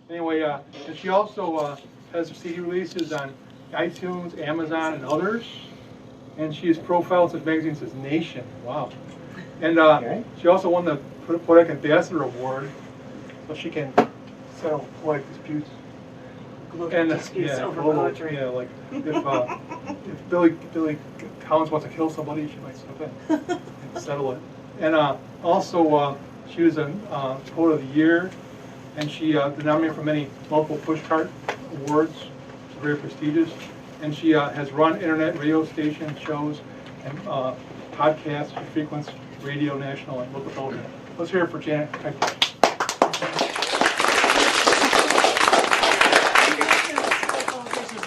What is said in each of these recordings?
Anyway, and she also has CD releases on iTunes, Amazon, and others. And she is profiled in such magazines as Nation. Wow. And she also won the Poetic Ambassador Award, so she can settle poetic disputes. Global disputes over poetry. Yeah, like if Billy Collins wants to kill somebody, she might step in and settle it. And also, she was a Poet of the Year, and she been nominated for many multiple pushcart awards, which is very prestigious. And she has run internet radio station shows and podcasts. She frequents radio, national, and local television. Let's hear it for Janet Kuypers.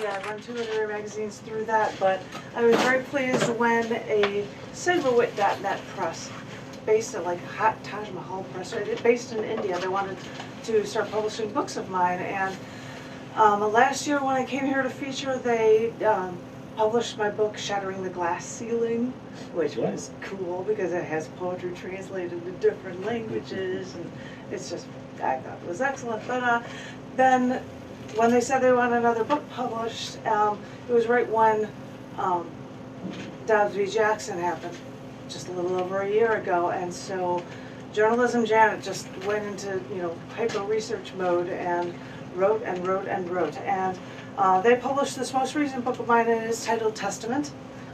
Yeah, I run 2 literary magazines through that, but I was very pleased when a CyberWit.net press, based at like Taj Mahal Press, based in India, they wanted to start publishing books of mine. And last year when I came here to feature, they published my book, Shattering the Glass Ceiling, which was cool because it has poetry translated into different languages, and it's just, I thought it was excellent. But then when they said they wanted another book published, it was right when Dobbs v. Jackson happened, just a little over a year ago, and so Journalism Janet just went into, hyper research mode and wrote and wrote and wrote. And they published this most recent book of mine, and it is titled Testament.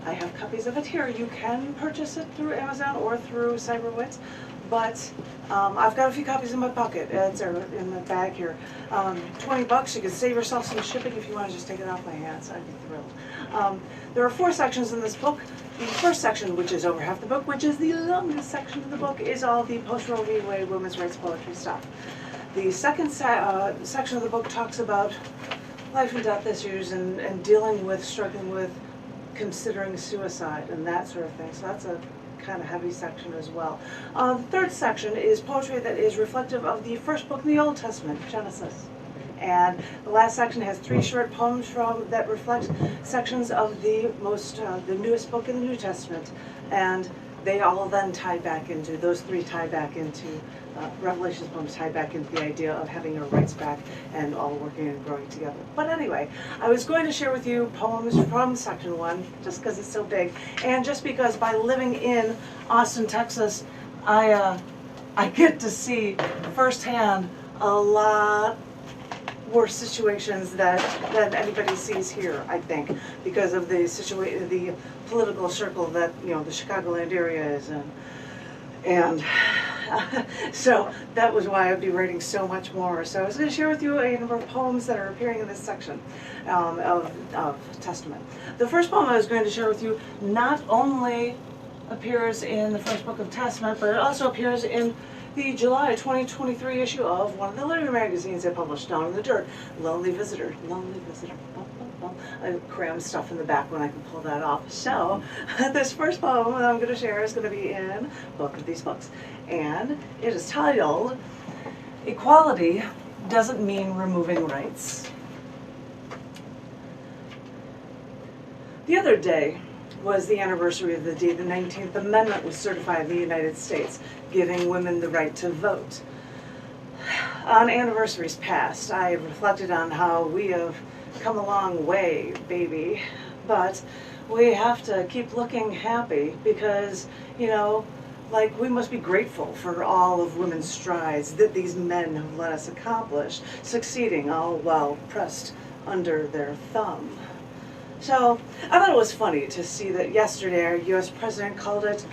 I have copies of it here. You can purchase it through Amazon or through CyberWit, but I've got a few copies in my pocket. It's in the bag here. $20, you can save yourself some shipping if you want to just take it off my hands. I'd be thrilled. There are 4 sections in this book. The first section, which is over half the book, which is the longest section of the book, is all the post-Roe v. Wade women's rights poetry stuff. The second section of the book talks about life and death issues and dealing with, struggling with, considering suicide and that sort of thing. So that's a kind of heavy section as well. The third section is poetry that is reflective of the first book in the Old Testament, Genesis. And the last section has 3 short poems that reflect sections of the newest book in the New Testament. And they all then tie back into, those 3 tie back into, Revelations poems tie back into the idea of having your rights back and all working and growing together. But anyway, I was going to share with you poems from section 1, just because it's so big, and just because by living in Austin, Texas, I get to see firsthand a lot worse situations than anybody sees here, I think, because of the political circle that the Chicagoland area is in. And so that was why I'd be writing so much more. So I was going to share with you a number of poems that are appearing in this section of Testament. The first poem I was going to share with you not only appears in the first book of Testament, but it also appears in the July 2023 issue of one of the literary magazines I published, Down in the Dirt, Lonely Visitor. Lonely Visitor. I cram stuff in the back when I can pull that off. So this first poem that I'm going to share is going to be in both of these books. And it is titled, Equality Doesn't Mean Removing Rights. The other day was the anniversary of the day the 19th Amendment was certified in the United States, giving women the right to vote. On anniversaries past, I have reflected on how we have come a long way, baby, but we have to keep looking happy because, like, we must be grateful for all of women's strides that these men have let us accomplish, succeeding all while pressed under their thumb. So I thought it was funny to see that yesterday our U.S. President called it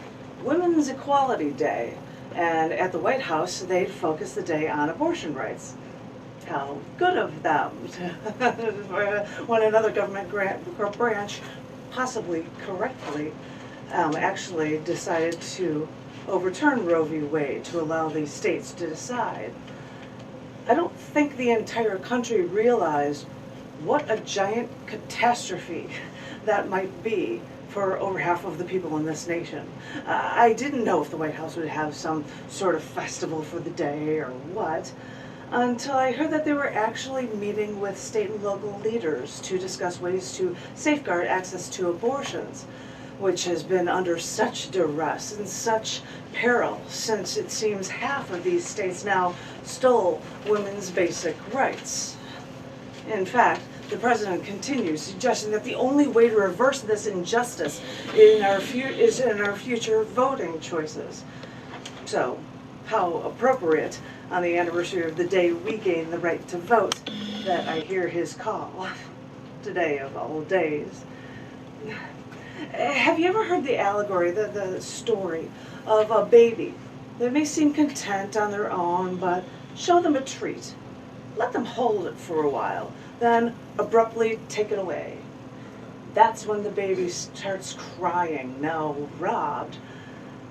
Women's Equality Day, and at the White House they'd focused the day on abortion rights. How good of them, when another government branch, possibly correctly, actually decided to overturn Roe v. Wade to allow the states to decide. I don't think the entire country realized what a giant catastrophe that might be for over half of the people in this nation. I didn't know if the White House would have some sort of festival for the day or what, until I heard that they were actually meeting with state and local leaders to discuss ways to safeguard access to abortions. which has been under such duress and such peril since it seems half of these states now stole women's basic rights. In fact, the president continues suggesting that the only way to reverse this injustice is in our future voting choices. So, how appropriate on the anniversary of the day we gained the right to vote that I hear his call, today of all days. Have you ever heard the allegory, the story of a baby that may seem content on their own, but show them a treat, let them hold it for a while, then abruptly take it away? That's when the baby starts crying, now robbed.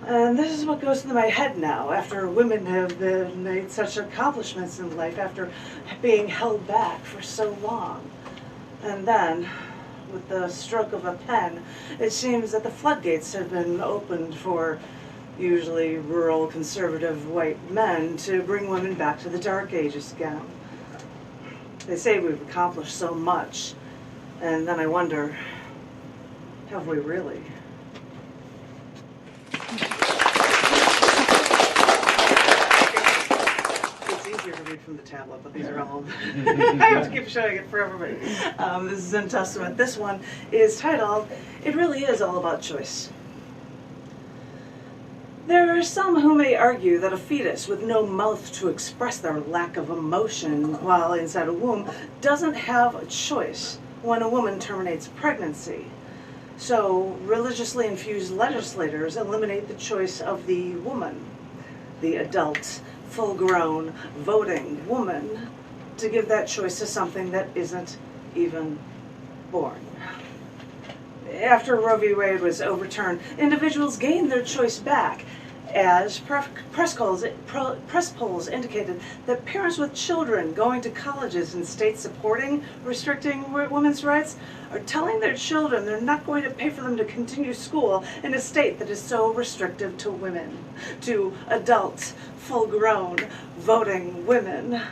And this is what goes through my head now, after women have made such accomplishments in life, after being held back for so long. And then, with the stroke of a pen, it seems that the floodgates have been opened for usually rural, conservative white men to bring women back to the Dark Ages again. They say we've accomplished so much, and then I wonder, have we really? It's easier to read from the tablet, but these are all, I have to keep showing it for everybody. This is in Testament. This one is titled, "It Really Is All About Choice." There are some who may argue that a fetus with no mouth to express their lack of emotion while inside a womb doesn't have a choice when a woman terminates pregnancy. So religiously infused legislators eliminate the choice of the woman, the adult, full-grown, voting woman, to give that choice to something that isn't even born. After Roe v. Wade was overturned, individuals gained their choice back, as press polls indicated that parents with children going to colleges in states supporting restricting women's rights are telling their children they're not going to pay for them to continue school in a state that is so restrictive to women, to adult, full-grown, voting women.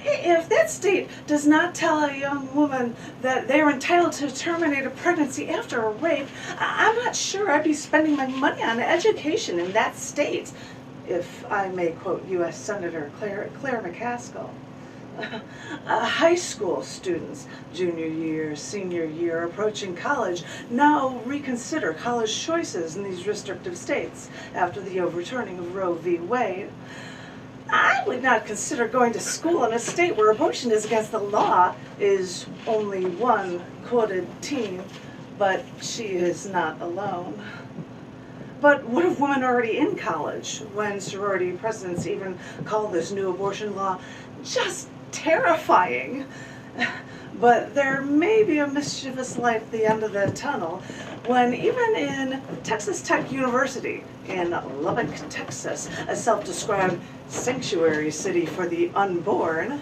If that state does not tell a young woman that they are entitled to terminate a pregnancy after a rape, I'm not sure I'd be spending my money on education in that state, if I may quote U.S. Senator Claire McCaskill. High school students, junior year, senior year, approaching college, now reconsider college choices in these restrictive states after the overturning of Roe v. Wade. I would not consider going to school in a state where abortion is against the law, is only one quoted teen, but she is not alone. But what of women already in college, when sorority presidents even call this new abortion law just terrifying? But there may be a mischievous light at the end of the tunnel when even in Texas Tech University in Lubbock, Texas, a self-described sanctuary city for the unborn,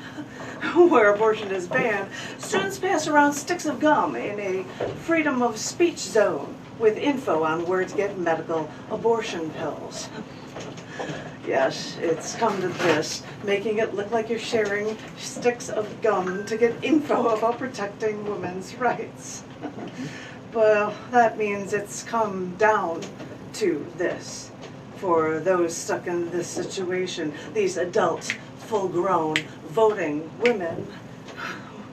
where abortion is banned, students pass around sticks of gum in a freedom of speech zone with info on where to get medical abortion pills. Yes, it's come to this, making it look like you're sharing sticks of gum to get info about protecting women's rights. Well, that means it's come down to this. For those stuck in this situation, these adult, full-grown, voting women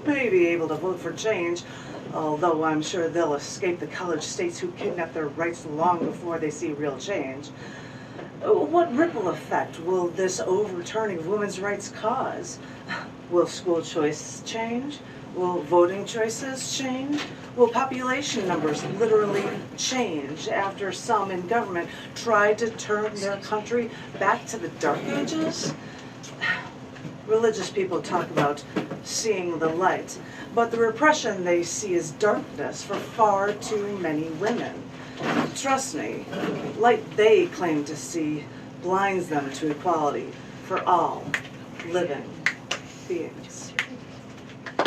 may be able to vote for change, although I'm sure they'll escape the college states who kidnap their rights long before they see real change. What ripple effect will this overturning of women's rights cause? Will school choices change? Will voting choices change? Will population numbers literally change after some in government tried to turn their country back to the Dark Ages? Religious people talk about seeing the light, but the repression they see is darkness for far too many women. Trust me, light they claim to see blinds them to equality for all living beings. I'm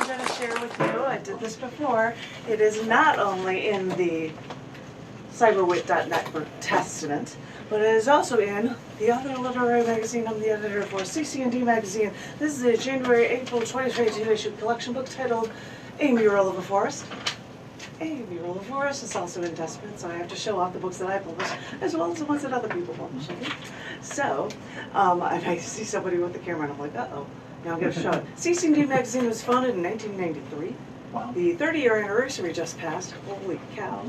going to share with you, I did this before, it is not only in the CyberWit.net for Testament, but it is also in the other literary magazine I'm the editor for, CC&D Magazine. This is a January-April 2022 issue collection book titled A Mural of a Forest. A Mural of a Forest is also in Testament, so I have to show off the books that I publish, as well as the ones that other people publish. Okay? So, I see somebody with the camera, and I'm like, uh-oh, now I'm going to show it. CC&D Magazine was founded in 1993. Wow. The 30-year anniversary just passed. Holy cow.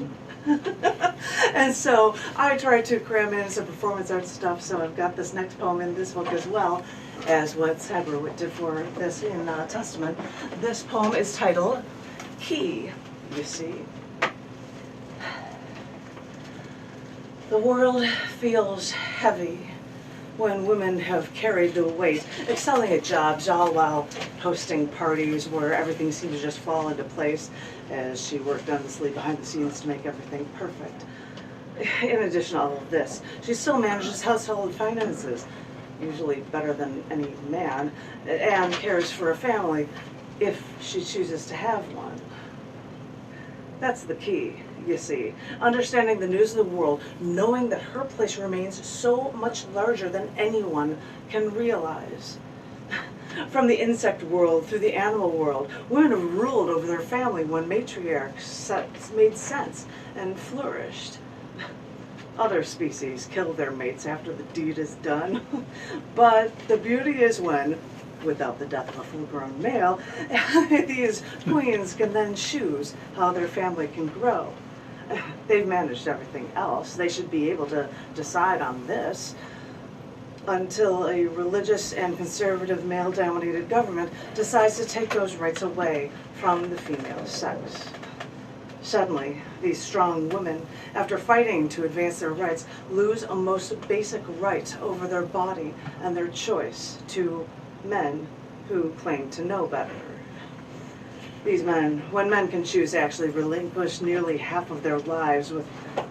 And so I tried to cram in some performance art stuff, so I've got this next poem in this book as well as what CyberWit did for this in Testament. This poem is titled Key, you see. The world feels heavy when women have carried the weight, excelling at jobs, all while hosting parties where everything seemed to just fall into place as she worked endlessly behind the scenes to make everything perfect. In addition to all of this, she still manages household finances, usually better than any man, and cares for a family if she chooses to have one. That's the key. You see, understanding the news of the world, knowing that her place remains so much larger than anyone can realize. From the insect world through the animal world, women have ruled over their family when matriarchs made sense and flourished. Other species kill their mates after the deed is done. But the beauty is when, without the death of a full-grown male, these queens can then choose how their family can grow. They've managed everything else. They should be able to decide on this until a religious and conservative male-dominated government decides to take those rights away from the female sex. Suddenly, these strong women, after fighting to advance their rights, lose a most basic right over their body and their choice to men who claim to know better. These men, when men can choose to actually relinquish nearly half of their lives with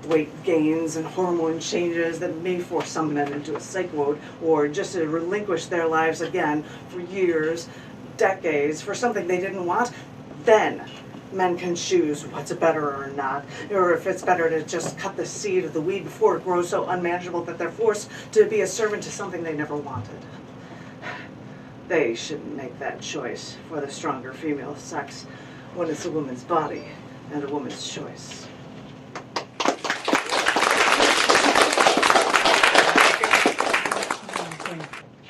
weight gains and hormone changes that may force some men into a psych ward, or just to relinquish their lives again for years, decades, for something they didn't want, then men can choose what's better or not, or if it's better to just cut the seed of the weed before it grows so unmanageable that they're forced to be a servant to something they never wanted. They shouldn't make that choice for the stronger female sex when it's a woman's body and a woman's choice.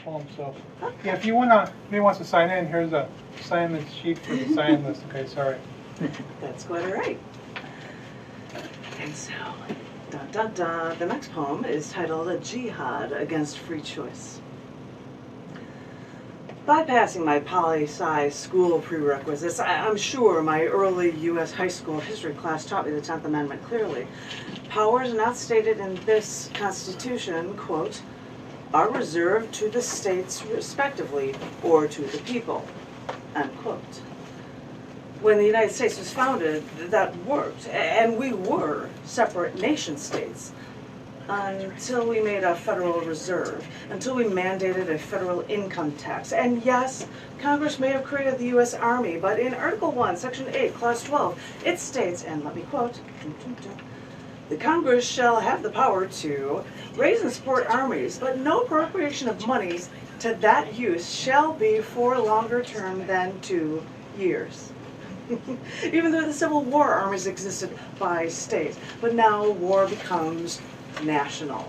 Poem, so yeah, if you wanna, anybody wants to sign in, here's a assignment sheet for the sign list. Okay, sorry. That's quite all right. And so, dun dun dun. The next poem is titled Jihad Against Free Choice. Bypassing my poli-sci school prerequisites, I'm sure my early U.S. high school history class taught me the 10th Amendment clearly. Powers not stated in this Constitution, quote, are reserved to the states respectively or to the people, unquote. When the United States was founded, that worked, and we were separate nation states. Until we made a Federal Reserve, until we mandated a federal income tax. And yes, Congress may have created the U.S. Army, but in Article 1, Section 8, Clause 12, it states, and let me quote, the Congress shall have the power to raise and support armies, but no appropriation of monies to that use shall be for longer term than 2 years. Even though the Civil War armies existed by state, but now war becomes national.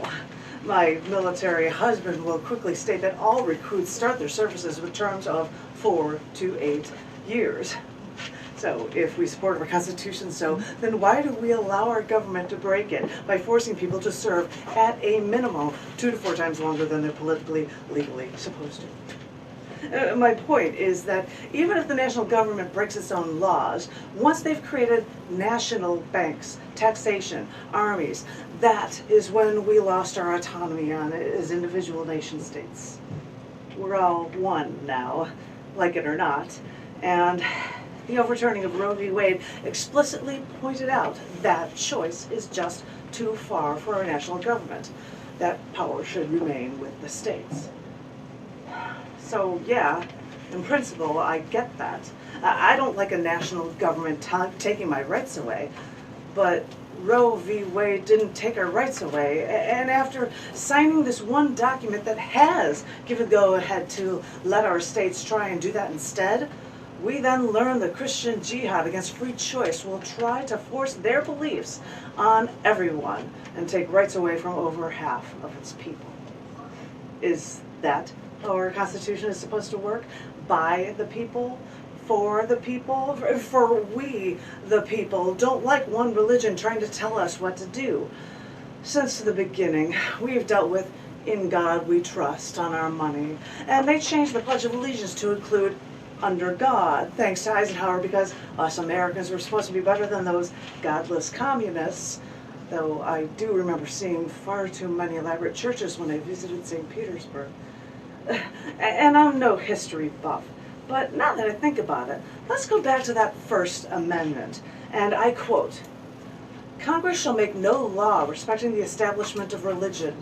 My military husband will quickly state that all recruits start their services with terms of 4 to 8 years. So if we support our Constitution so, then why do we allow our government to break it by forcing people to serve at a minimum 2 to 4 times longer than they're politically, legally supposed to? My point is that even if the national government breaks its own laws, once they've created national banks, taxation, armies, that is when we lost our autonomy as individual nation states. We're all one now, like it or not, and the overturning of Roe v. Wade explicitly pointed out that choice is just too far for our national government. That power should remain with the states. So yeah, in principle, I get that. I don't like a national government taking my rights away, But Roe v. Wade didn't take our rights away, and after signing this one document that has given go-ahead to let our states try and do that instead, we then learn the Christian Jihad Against Free Choice will try to force their beliefs on everyone and take rights away from over half of its people. Is that how our Constitution is supposed to work? By the people? For the people? For we, the people, don't like one religion trying to tell us what to do. Since the beginning, we've dealt with "In God We Trust" on our money, and they changed the Pledge of Allegiance to include "Under God," thanks to Eisenhower, because us Americans were supposed to be better than those godless communists, though I do remember seeing far too many elaborate churches when I visited St. Petersburg. And I'm no history buff, but now that I think about it, let's go back to that First Amendment, and I quote, "Congress shall make no law respecting the establishment of religion."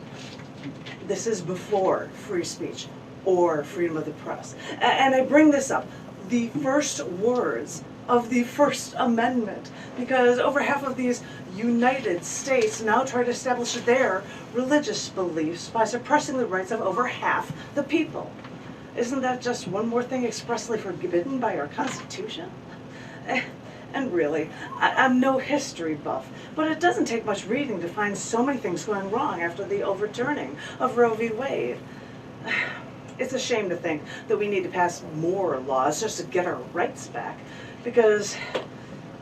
This is before free speech or freedom of the press. And I bring this up, the first words of the First Amendment, because over half of these United States now try to establish their religious beliefs by suppressing the rights of over half the people. Isn't that just one more thing expressly forbidden by our Constitution? And really, I'm no history buff, but it doesn't take much reading to find so many things going wrong after the overturning of Roe v. Wade. It's a shame to think that we need to pass more laws just to get our rights back, because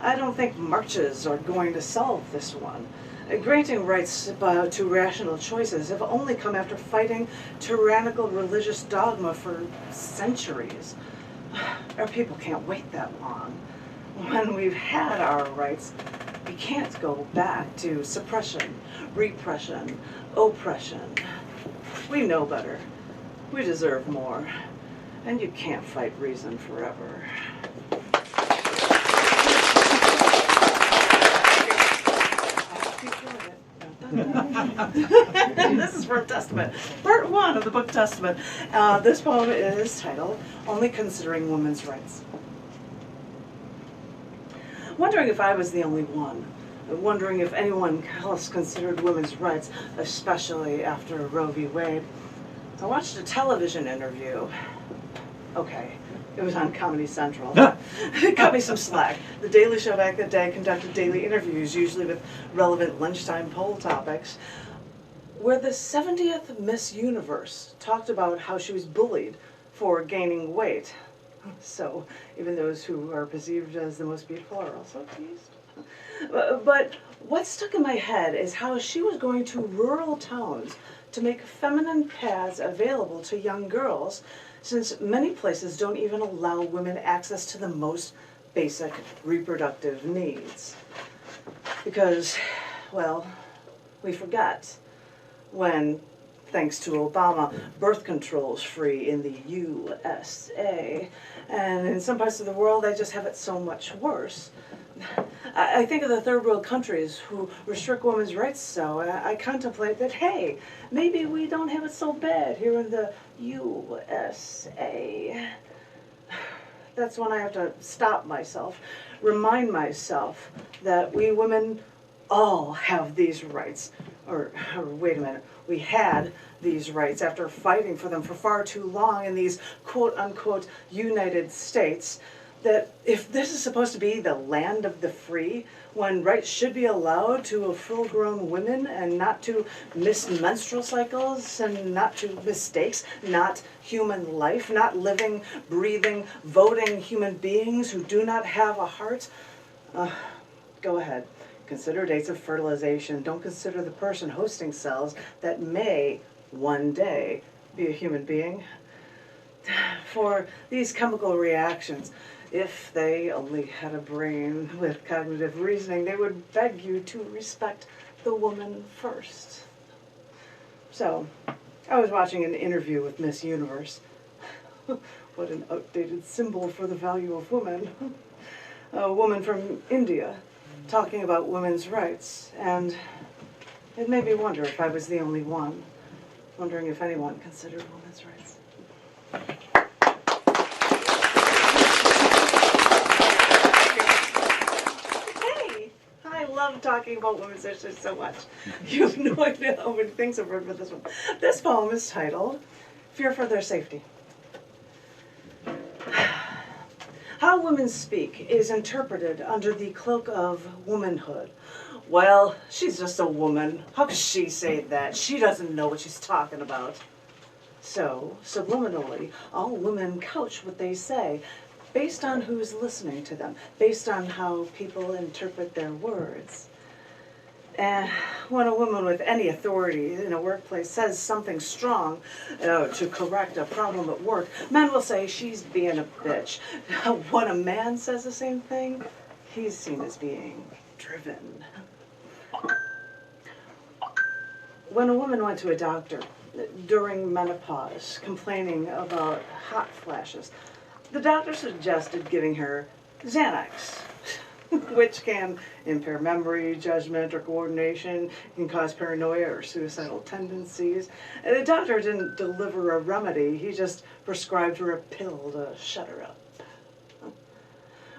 I don't think marches are going to solve this one. Granting rights to rational choices have only come after fighting tyrannical religious dogma for centuries. Our people can't wait that long. When we've had our rights, we can't go back to suppression, repression, oppression. We know better. We deserve more. And you can't fight reason forever. This is from Testament, part 1 of the book Testament. This poem is titled, "Only Considering Women's Rights." Wondering if I was the only one. Wondering if anyone else considered women's rights, especially after Roe v. Wade. I watched a television interview. Okay, it was on Comedy Central. It cut me some slack. The Daily Show back in the day conducted daily interviews, usually with relevant lunchtime poll topics, where the 70th Miss Universe talked about how she was bullied for gaining weight. So even those who are perceived as the most beautiful are also teased. But what stuck in my head is how she was going to rural towns to make feminine pads available to young girls, since many places don't even allow women access to the most basic reproductive needs. Because, well, we forget when, thanks to Obama, birth control is free in the USA, and in some parts of the world they just have it so much worse. I think of the third world countries who restrict women's rights so, and I contemplate that, hey, maybe we don't have it so bad here in the USA. That's when I have to stop myself, remind myself that we women all have these rights. Or wait a minute, we had these rights after fighting for them for far too long in these quote-unquote United States, that if this is supposed to be the land of the free, when rights should be allowed to full-grown women and not to missed menstrual cycles and not to mistakes, not human life, not living, breathing, voting human beings who do not have a heart, go ahead. Consider dates of fertilization. Don't consider the person hosting cells that may one day be a human being. For these chemical reactions, if they only had a brain with cognitive reasoning, they would beg you to respect the woman first. So, I was watching an interview with Miss Universe. What an outdated symbol for the value of woman. A woman from India talking about women's rights, and it made me wonder if I was the only one, wondering if anyone considered women's rights. love talking about women's issues so much. You have no idea how many things I've heard with this one. This poem is titled, Fear for Their Safety. How women speak is interpreted under the cloak of womanhood. Well, she's just a woman. How could she say that? She doesn't know what she's talking about. So, subliminally, all women couch what they say based on who's listening to them, based on how people interpret their words. And when a woman with any authority in a workplace says something strong to correct a problem at work, men will say she's being a bitch. When a man says the same thing, he's seen as being driven. When a woman went to a doctor during menopause complaining about hot flashes, the doctor suggested giving her Xanax, which can impair memory, judgment, or coordination, can cause paranoia or suicidal tendencies. And the doctor didn't deliver a remedy, he just prescribed her a pill to shut her up.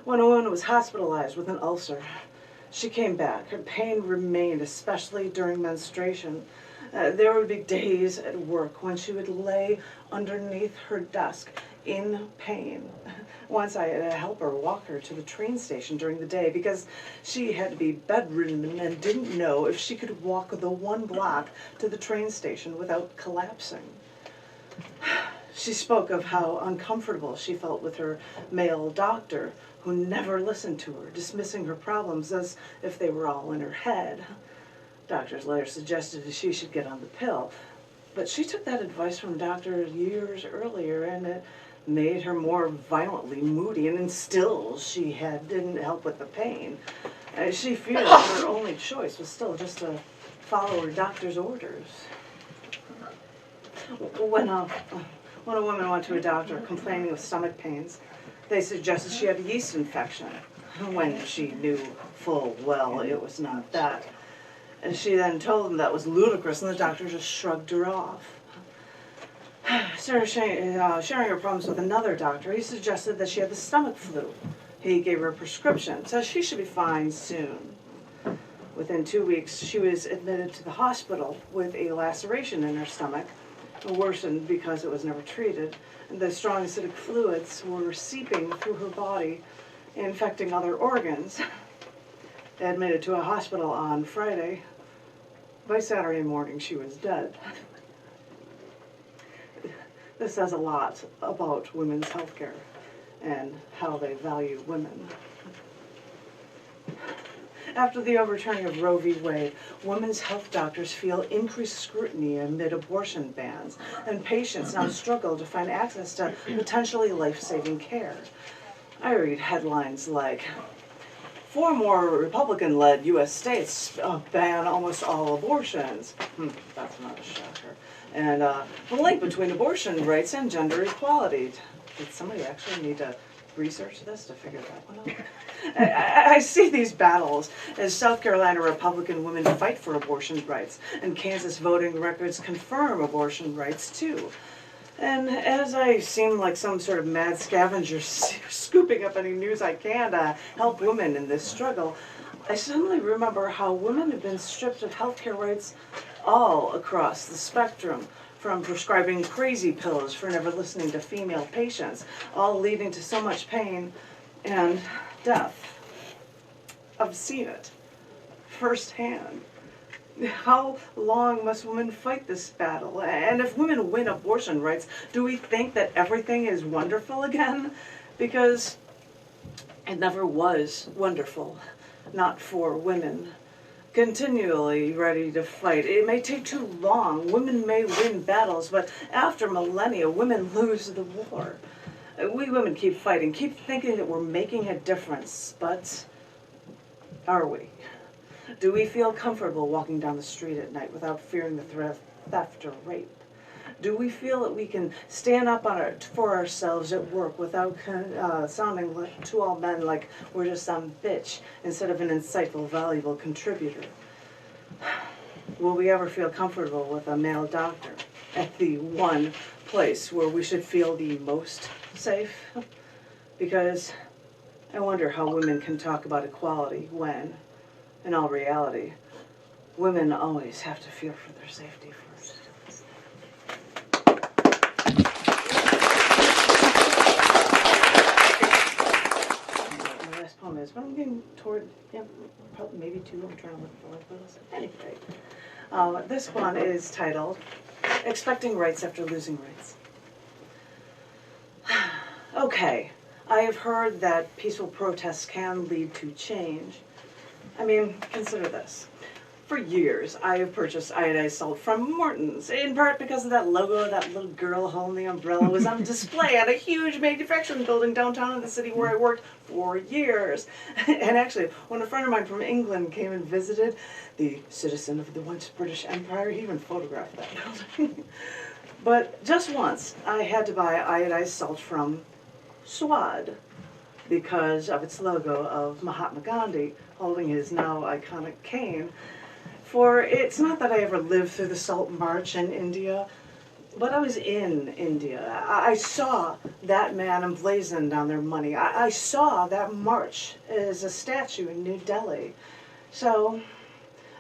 When a woman was hospitalized with an ulcer, she came back. Her pain remained, especially during menstruation. There would be days at work when she would lay underneath her desk in pain. Once I had to help her walk her to the train station during the day because she had to be bedridden and didn't know if she could walk the 1 block to the train station without collapsing. She spoke of how uncomfortable she felt with her male doctor, who never listened to her, dismissing her problems as if they were all in her head. Doctors later suggested that she should get on the pill, but she took that advice from doctors years earlier, and it made her more violently moody, and still she didn't help with the pain. She feared her only choice was still just to follow her doctor's orders. When a woman went to a doctor complaining of stomach pains, they suggested she had a yeast infection, when she knew full well it was not that. And she then told them that was ludicrous, and the doctor just shrugged her off. Started sharing her problems with another doctor. He suggested that she had the stomach flu. He gave her a prescription, said she should be fine soon. Within 2 weeks, she was admitted to the hospital with a laceration in her stomach, worsened because it was never treated. And the strong acidic fluids were seeping through her body, infecting other organs. Admitted to a hospital on Friday. By Saturday morning, she was dead. This says a lot about women's health care and how they value women. After the overturning of Roe v. Wade, women's health doctors feel increased scrutiny amid abortion bans, and patients now struggle to find access to potentially life-saving care. I read headlines like, 4 more Republican-led U.S. states ban almost all abortions. That's not a shocker. And the link between abortion rights and gender equality. Did somebody actually need to research this to figure that one out? I see these battles as South Carolina Republican women fight for abortion rights, and Kansas voting records confirm abortion rights too. And as I seem like some sort of mad scavenger scooping up any news I can to help women in this struggle, I suddenly remember how women have been stripped of healthcare rights all across the spectrum, from prescribing crazy pills for never listening to female patients, all leading to so much pain and death. I've seen it firsthand. How long must women fight this battle? And if women win abortion rights, do we think that everything is wonderful again? Because it never was wonderful, not for women. Continually ready to fight. It may take too long. Women may win battles, but after millennia, women lose the war. We women keep fighting, keep thinking that we're making a difference, but are we? Do we feel comfortable walking down the street at night without fearing the threat of theft or rape? Do we feel that we can stand up for ourselves at work without sounding to all men like we're just some bitch instead of an insightful, valuable contributor? Will we ever feel comfortable with a male doctor at the one place where we should feel the most safe? Because I wonder how women can talk about equality when In all reality, women always have to fear for their safety first. My last poem is, but I'm getting toward, yeah, probably maybe 2, I'm trying to look for like those. Anyway, this one is titled, Expecting Rights After Losing Rights. Okay, I have heard that peaceful protests can lead to change. I mean, consider this. For years, I have purchased iodized salt from Morton's, in part because of that logo of that little girl holding the umbrella was on display at a huge manufacturing building downtown in the city where I worked for years. And actually, when a friend of mine from England came and visited, the citizen of the once British Empire, he even photographed that building. But just once, I had to buy iodized salt from Swad because of its logo of Mahatma Gandhi holding his now iconic cane. For it's not that I ever lived through the Salt March in India, but I was in India. I saw that man emblazoned on their money. I saw that march as a statue in New Delhi. So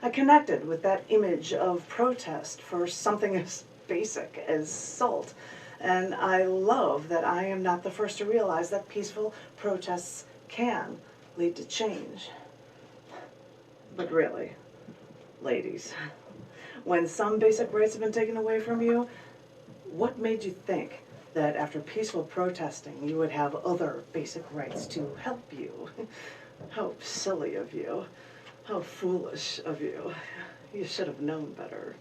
I connected with that image of protest for something as basic as salt. And I love that I am not the first to realize that peaceful protests can lead to change. But really, ladies, when some basic rights have been taken away from you, what made you think that after peaceful protesting you would have other basic rights to help you? How silly of you. How foolish of you. You should have known better.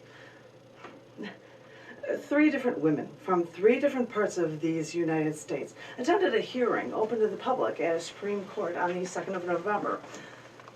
3 different women from 3 different parts of these United States attended a hearing open to the public at a Supreme Court on the 2nd of November.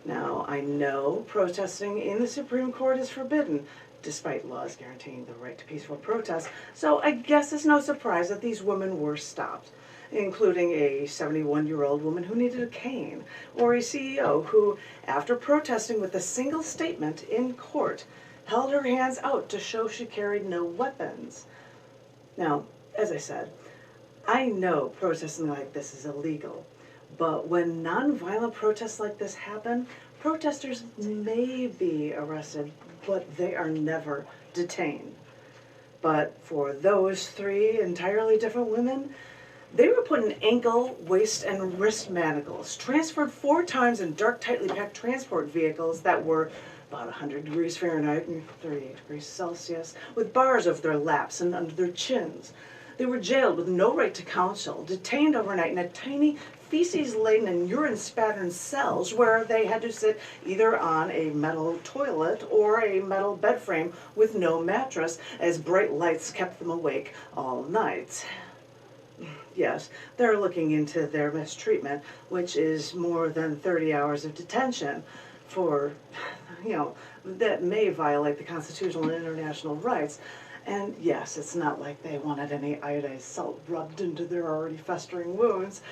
Now, I know protesting in the Supreme Court is forbidden, despite laws guaranteeing the right to peaceful protest, so I guess it's no surprise that these women were stopped, including a 71-year-old woman who needed a cane, or a CEO who, after protesting with a single statement in court, held her hands out to show she carried no weapons. Now, as I said, I know protesting like this is illegal, but when nonviolent protests like this happen, protesters may be arrested, but they are never detained. But for those 3 entirely different women, they were put in ankle, waist, and wrist manacles, transferred 4 times in dark, tightly packed transport vehicles that were about 100 degrees Fahrenheit and 38 degrees Celsius, with bars over their laps and under their chins. They were jailed with no right to counsel, detained overnight in a tiny, feces-laden and urine-spattered cells where they had to sit either on a metal toilet or a metal bed frame with no mattress, as bright lights kept them awake all night. Yes, they're looking into their mistreatment, which is more than 30 hours of detention for, that may violate the constitutional and international rights. And yes, it's not like they wanted any iodized salt rubbed into their already festering wounds.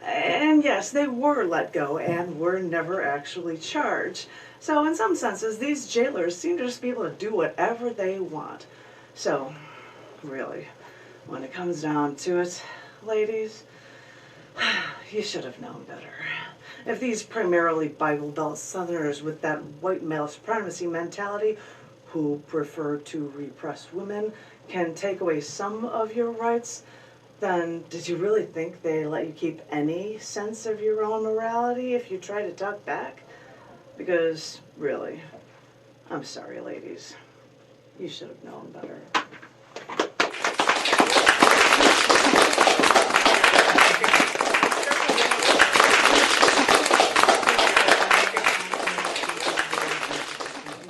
And yes, they were let go and were never actually charged. So in some senses, these jailers seem to just be able to do whatever they want. So, really, when it comes down to it, ladies, you should have known better. If these primarily Bible Belt Southerners with that white male supremacy mentality who prefer to repress women can take away some of your rights, then did you really think they let you keep any sense of your own morality if you try to talk back? Because, really, I'm sorry, ladies. You should have known better.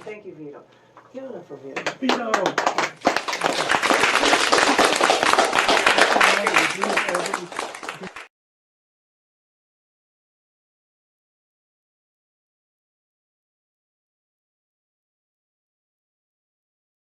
Thank you, Vito. Give it up for Vito. Vito!